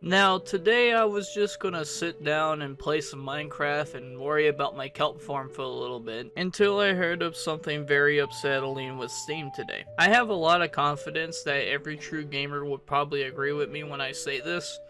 Now, today I was just gonna sit down and play some Minecraft and worry about my kelp farm for a little bit, until I heard of something very upsetting with Steam today. I have a lot of confidence that every true gamer would probably agree with me when I say this,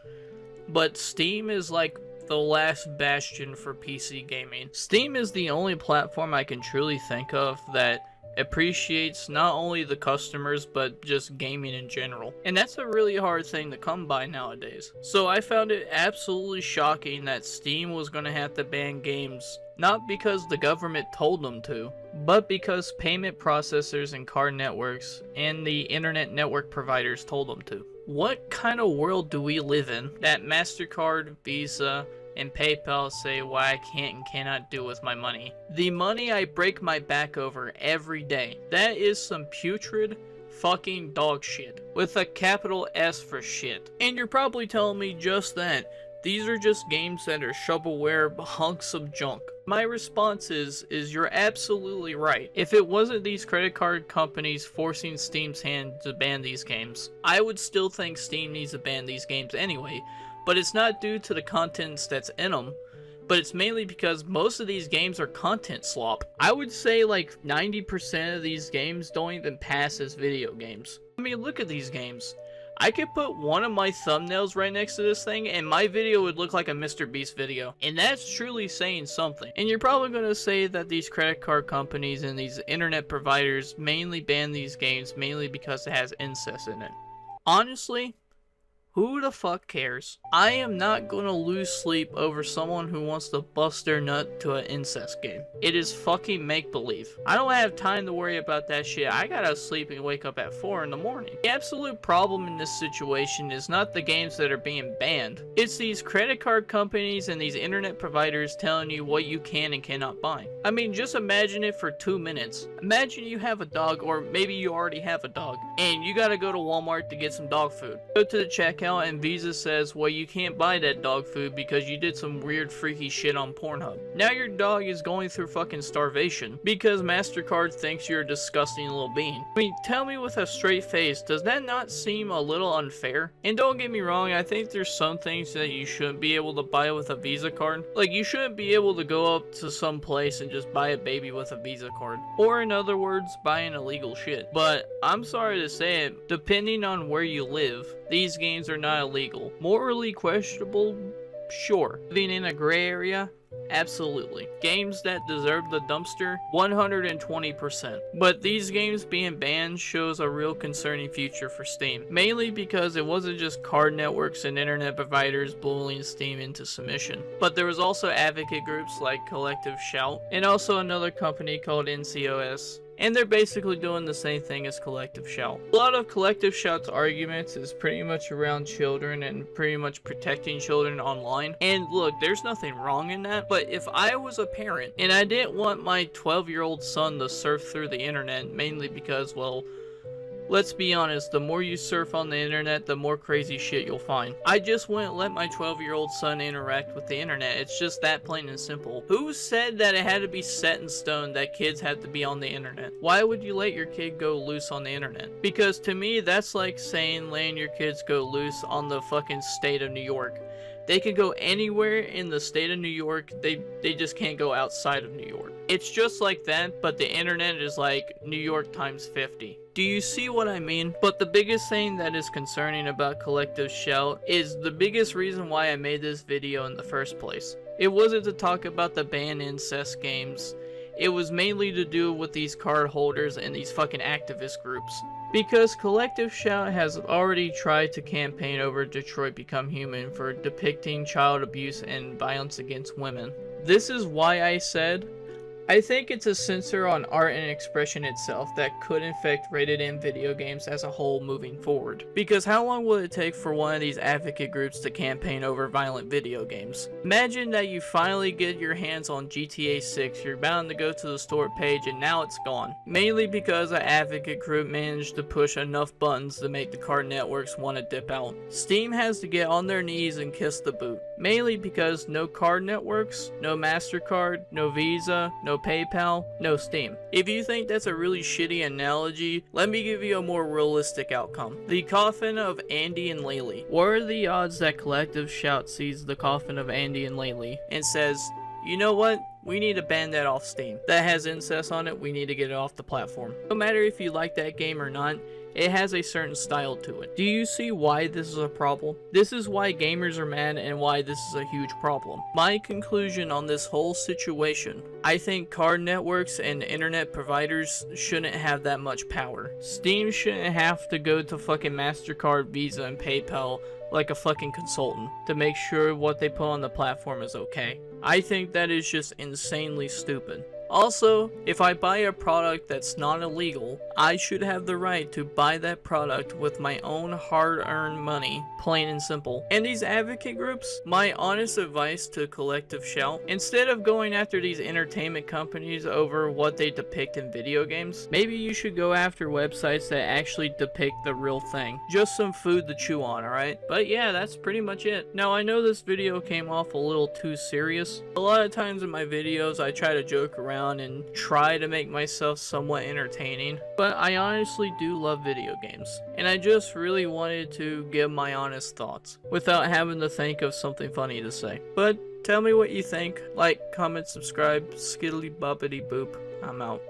but Steam is like the last bastion for PC gaming. Steam is the only platform I can truly think of that appreciates not only the customers but just gaming in general, and that's a really hard thing to come by nowadays. So I found it absolutely shocking that Steam was going to have to ban games, not because the government told them to, but because payment processors and card networks and the internet network providers told them to. What kind of world do we live in that MasterCard, Visa, and PayPal say what I can't and cannot do with my money? The money I break my back over every day. That is some putrid fucking dog shit. With a capital S for shit. And you're probably telling me just that. These are just games that are shovelware hunks of junk. My response is you're absolutely right. If it wasn't these credit card companies forcing Steam's hand to ban these games, I would still think Steam needs to ban these games anyway. But it's not due to the contents that's in them, but it's mainly because most of these games are content slop. I would say like 90% of these games don't even pass as video games. I mean, look at these games. I could put one of my thumbnails right next to this thing and my video would look like a MrBeast video. And that's truly saying something. And you're probably going to say that these credit card companies and these internet providers mainly ban these games mainly because it has incest in it. Honestly, who the fuck cares? I am not gonna lose sleep over someone who wants to bust their nut to an incest game. It is fucking make-believe. I don't have time to worry about that shit. I gotta sleep and wake up at 4 in the morning. The absolute problem in this situation is not the games that are being banned. It's these credit card companies and these internet providers telling you what you can and cannot buy. I mean, just imagine it for 2 minutes. Imagine you have a dog, or maybe you already have a dog, and you gotta go to Walmart to get some dog food. Go to the checkout and Visa says, well, you can't buy that dog food because you did some weird freaky shit on Pornhub. Now your dog is going through fucking starvation because MasterCard thinks you're a disgusting little being. I mean, tell me with a straight face, does that not seem a little unfair? And don't get me wrong, I think there's some things that you shouldn't be able to buy with a Visa card. Like, you shouldn't be able to go up to some place and just buy a baby with a Visa card. Or in other words, buying illegal shit. But I'm sorry to say it, depending on where you live, these games are not illegal. Morally questionable? Sure. Living in a gray area? Absolutely. Games that deserve the dumpster? 120%. But these games being banned shows a real concerning future for Steam. Mainly because it wasn't just card networks and internet providers bullying Steam into submission, but there was also advocate groups like Collective Shout, and also another company called NCOS. And they're basically doing the same thing as Collective Shout. A lot of Collective Shout's arguments is pretty much around children and pretty much protecting children online. And look, there's nothing wrong in that, but if I was a parent and I didn't want my 12-year-old son to surf through the internet, mainly because, well, let's be honest, the more you surf on the internet, the more crazy shit you'll find. I just wouldn't let my 12-year-old son interact with the internet. It's just that plain and simple. Who said that it had to be set in stone that kids had to be on the internet? Why would you let your kid go loose on the internet? Because to me, that's like saying letting your kids go loose on the fucking state of New York. They can go anywhere in the state of New York, they just can't go outside of New York. It's just like that, but the internet is like New York times 50. Do you see what I mean? But the biggest thing that is concerning about Collective Shout is the biggest reason why I made this video in the first place. It wasn't to talk about the banned incest games. It was mainly to do with these card holders and these fucking activist groups. Because Collective Shout has already tried to campaign over Detroit Become Human for depicting child abuse and violence against women. This is why I said, I think it's a censor on art and expression itself that could affect rated M video games as a whole moving forward. Because how long will it take for one of these advocate groups to campaign over violent video games? Imagine that you finally get your hands on GTA 6, you're bound to go to the store page and now it's gone. Mainly because an advocate group managed to push enough buttons to make the card networks want to dip out. Steam has to get on their knees and kiss the boot. mainly because no card networks, no MasterCard, no Visa, no PayPal, no Steam. If you think that's a really shitty analogy, let me give you a more realistic outcome. The coffin of Andy and Laylee. What are the odds that Collective Shout sees the coffin of Andy and Laylee and says, you know what? We need to ban that off Steam. That has incest on it, we need to get it off the platform. No matter if you like that game or not, it has a certain style to it. Do you see why this is a problem? This is why gamers are mad and why this is a huge problem. My conclusion on this whole situation, I think card networks and internet providers shouldn't have that much power. Steam shouldn't have to go to fucking MasterCard, Visa, and PayPal like a fucking consultant to make sure what they put on the platform is okay. I think that is just insanely stupid. Also, if I buy a product that's not illegal, I should have the right to buy that product with my own hard-earned money, plain and simple. And these advocate groups, my honest advice to Collective Shout, instead of going after these entertainment companies over what they depict in video games, maybe you should go after websites that actually depict the real thing. Just some food to chew on, alright? But yeah, that's pretty much it. Now, I know this video came off a little too serious. A lot of times in my videos, I try to joke around and try to make myself somewhat entertaining, but I honestly do love video games, and I just really wanted to give my honest thoughts without having to think of something funny to say. But tell me what you think. Like, comment, subscribe, skiddly boppity boop. I'm out.